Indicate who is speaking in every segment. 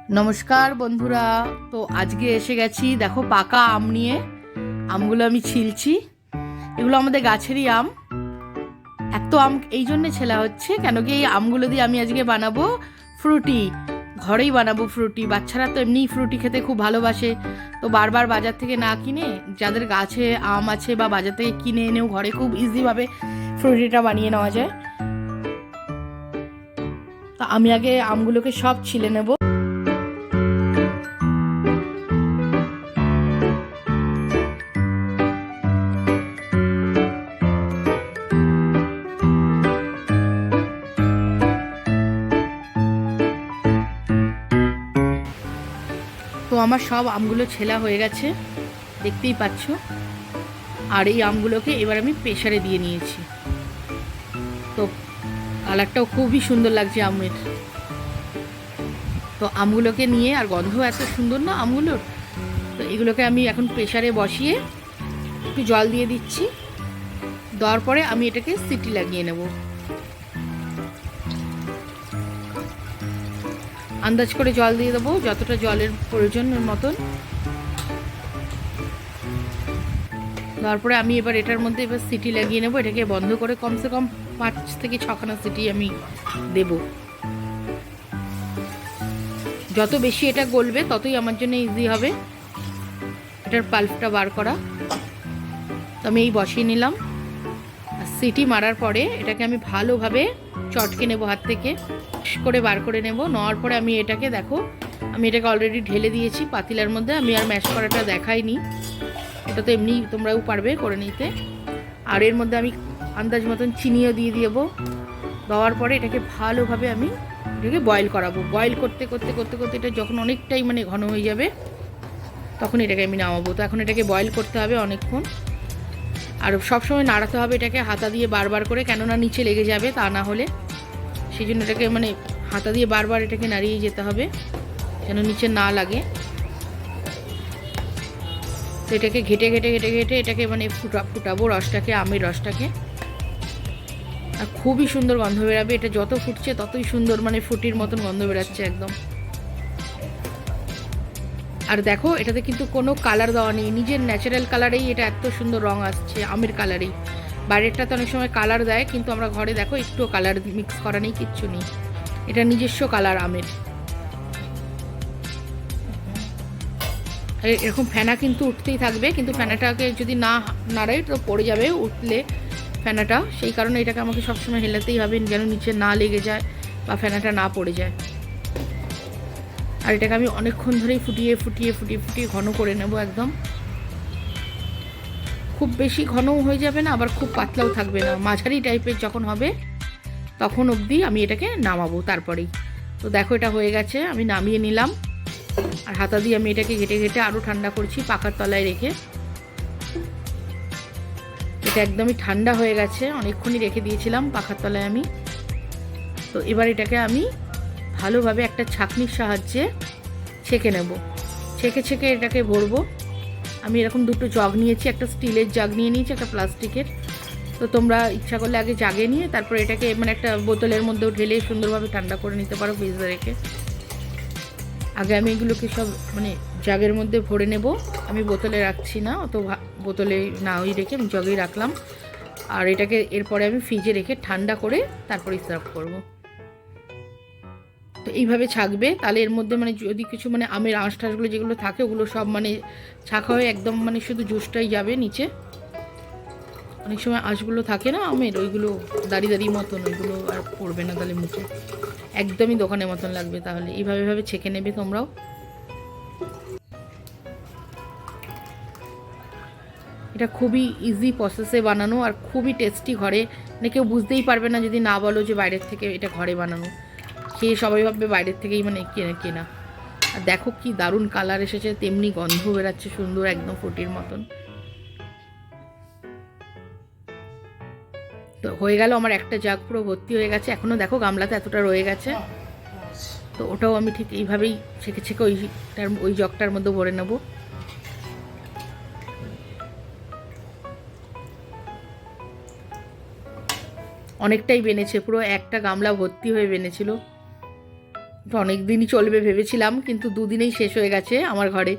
Speaker 1: নমস্কার বন্ধুরা। তো আজকে এসে গেছি দেখো পাকা আম নিয়ে। আমগুলো আমি ছিলছি। এগুলো আমাদের গাছেরই আম। এত আম এই জন্যে ছেলা হচ্ছে কেন কি এই আমগুলো দিয়ে আমি আজকে বানাবো ফ্রুটি। ঘরেই বানাবো ফ্রুটি। বাচ্চারা তো এমনিই ফ্রুটি খেতে খুব ভালোবাসে। তো বারবার বাজার থেকে না কিনে যাদের গাছে আম আছে বা বাজার থেকে কিনে এনেও ঘরে খুব ইজিভাবে ফ্রুটিটা বানিয়ে নেওয়া যায়। তো আমি আগে আমগুলোকে সব ছিলে নেব। তো আমার সব আমগুলো ছেলা হয়ে গেছে, দেখতেই পাচ্ছ। আর এই আমগুলোকে এবার আমি প্রেসারে দিয়ে নিয়েছি। তো কালারটাও খুবই সুন্দর লাগছে আমের। তো আমগুলোকে নিয়ে, আর গন্ধ এত সুন্দর না আমগুলোর। তো এগুলোকে আমি এখন প্রেসারে বসিয়ে একটু জল দিয়ে দিচ্ছি। দেওয়ার পরে আমি এটাকে সিটি লাগিয়ে নেব। আন্দাজ করে জল দিয়ে দেবো, যতটা জলের প্রয়োজন মতন। তারপরে আমি এবার এটার মধ্যে এবার সিটি লাগিয়ে নেব। এটাকে বন্ধ করে কমসে কম 5 থেকে 6খানা সিটি আমি দেব। যত বেশি এটা গলবে ততই আমার জন্য ইজি হবে এটার পাল্পটা বার করা। তো আমি এই বসিয়ে নিলাম। আর সিটি মারার পরে এটাকে আমি ভালোভাবে চটকে নেব, হাত থেকে করে বার করে নেব। নেওয়ার পরে আমি এটাকে দেখো, আমি এটাকে অলরেডি ঢেলে দিয়েছি পাতিলার মধ্যে। আমি আর ম্যাশ করাটা দেখাইনি, এটা তো এমনি তোমরাও পারবে করে নিতে। আর এর মধ্যে আমি আন্দাজ মতন চিনিও দিয়ে দেবো। দেওয়ার পরে এটাকে ভালোভাবে আমি এটাকে বয়েল করাবো। বয়েল করতে করতে করতে করতে এটা যখন অনেকটাই মানে ঘন হয়ে যাবে তখন এটাকে আমি নামাবো। তো এখন এটাকে বয়েল করতে হবে অনেকক্ষণ। আর সবসময় নাড়াতে হবে এটাকে হাতা দিয়ে বারবার করে, কেননা নিচে লেগে যাবে তা না হলে। সেই জন্য এটাকে মানে হাতা দিয়ে বারবার এটাকে নাড়িয়ে যেতে হবে যেন নিচে না লাগে। তো এটাকে ঘেটে ঘেটে ঘেটে ঘেটে এটাকে মানে ফুটাবো রসটাকে, আমের রসটাকে। আর খুবই সুন্দর গন্ধ বেরাবে। এটা যত ফুটছে ততই সুন্দর, মানে ফুটির মতন গন্ধ বেরাচ্ছে একদম। আর দেখো এটাতে কিন্তু কোনো কালার দেওয়া নেই, নিজের ন্যাচারাল কালারেই এটা এত সুন্দর রং আসছে, আমের কালারেই। বাইরেরটাতে অনেক সময় কালার দেয়, কিন্তু আমরা ঘরে দেখো একটু কালার মিক্স করা নেই, কিচ্ছু নেই। এটা নিজস্ব কালার আমের। এরকম ফেনা কিন্তু উঠতেই থাকবে, কিন্তু ফেনাটাকে যদি না নাড়াই তো পড়ে যাবে উঠলে ফেনাটা। সেই কারণে এটাকে আমাকে সবসময় হেলাতেই হবে যেন নিচে না লেগে যায় বা ফেনাটা না পড়ে যায়। আর এটাকে আমি অনেকক্ষণ ধরেই ফুটিয়ে ফুটিয়ে ফুটিয়ে ফুটিয়ে ঘন করে নেব একদম। খুব বেশি ঘনও হয়ে যাবে না, আবার খুব পাতলাও থাকবে না, মাঝারি টাইপের যখন হবে তখন অবধি আমি এটাকে নামাবো তারপরেই। তো দেখো এটা হয়ে গেছে, আমি নামিয়ে নিলাম। আর হাতা দিয়ে আমি এটাকে ঘেটে ঘেটে আরও ঠান্ডা করছি পাখার তলায় রেখে। এটা একদমই ঠান্ডা হয়ে গেছে, অনেকক্ষণই রেখে দিয়েছিলাম পাখার তলায় আমি। তো এবার এটাকে আমি ভালোভাবে একটা ছাঁকনির সাহায্যে ছেঁকে নেব। ছেঁকে ছেঁকে এটাকে ভরবো। আমি এরকম দুটো জগ নিয়েছি, একটা স্টিলের জগ নিয়ে নিয়েছি, একটা প্লাস্টিকের। তো তোমরা ইচ্ছা করলে আগে জাগে নিয়ে তারপর এটাকে মানে একটা বোতলের মধ্যেও ঢেলে সুন্দরভাবে ঠান্ডা করে নিতে পারো ফ্রিজে রেখে। আগে আমি এগুলোকে সব মানে জাগের মধ্যে ভরে নেব। আমি বোতলে রাখছি না, অত বোতলে না ওই রেখে আমি জগেই রাখলাম। আর এটাকে এরপরে আমি ফ্রিজে রেখে ঠান্ডা করে তারপরে সার্ভ করব। তো এইভাবে ছাকবে, তাহলে এর মধ্যে মানে যদি কিছু মানে আমের আঁশ টাশগুলো যেগুলো থাকে ওগুলো সব মানে ছাকা হয়ে একদম মানে শুধু জুসটাই যাবে নিচে। অনেক সময় আঁশগুলো থাকে না আমের, ওইগুলো দাঁড়িয়ে দাঁড়িয়ে মতন, ওইগুলো আর পড়বে না তাহলে মুখে, একদমই দোকানের মতন লাগবে। তাহলে এইভাবে এইভাবে ছেঁকে নেবে তোমরাও। এটা খুবই ইজি প্রসেসে বানানো আর খুবই টেস্টি। ঘরে মানে কেউ বুঝতেই পারবে না যদি না বলো যে বাইরের থেকে এটা ঘরে বানানো। খেয়ে সবাই ভাববে বাইরের থেকেই মানে কেনা। আর দেখো কি দারুণ কালার এসেছে, তেমনি গন্ধ বেরাচ্ছে সুন্দর একদম ফুটির মতন। তো হয়ে গেল আমার একটা জাগ পুরো ভর্তি হয়ে গেছে। এখনও দেখো গামলাতে এতটা রয়ে গেছে। তো ওটাও আমি ঠিক এইভাবেই ছেঁকে ছেঁকে ওই জগটার মধ্যে ভরে নেব। অনেকটাই বেনেছে, পুরো একটা গামলা ভর্তি হয়ে বেনেছিল। অনেক দিনই চলবে ভেবেছিলাম, কিন্তু দুদিনেই শেষ হয়ে গেছে আমার ঘরে।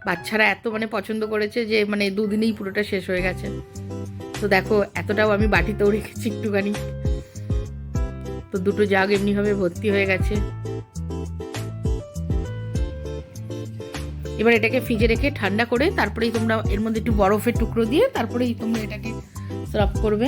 Speaker 1: বাচ্চারা এত মানে পছন্দ করেছে যে মানে দুদিনেই পুরোটা শেষ হয়ে গেছে। তো দেখো এতটাও আমি বাটিতেও রেখেছি একটুখানি। তো দুটো জাগ এমনিভাবে ভর্তি হয়ে গেছে। এবার এটাকে ফ্রিজে রেখে ঠান্ডা করে তারপরেই তোমরা এর মধ্যে একটু বরফের টুকরো দিয়ে তারপরেই তোমরা এটাকে সার্ভ করবে।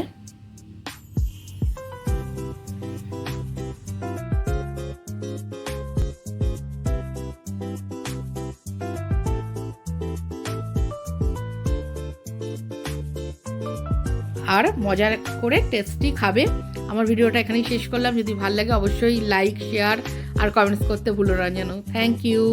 Speaker 1: আর মজা করে টেস্টি খাবে। আমার ভিডিওটা এখানেই শেষ করলাম। যদি ভালো লাগে অবশ্যই লাইক, শেয়ার আর কমেন্টস করতে ভুলো না যেন। Thank you.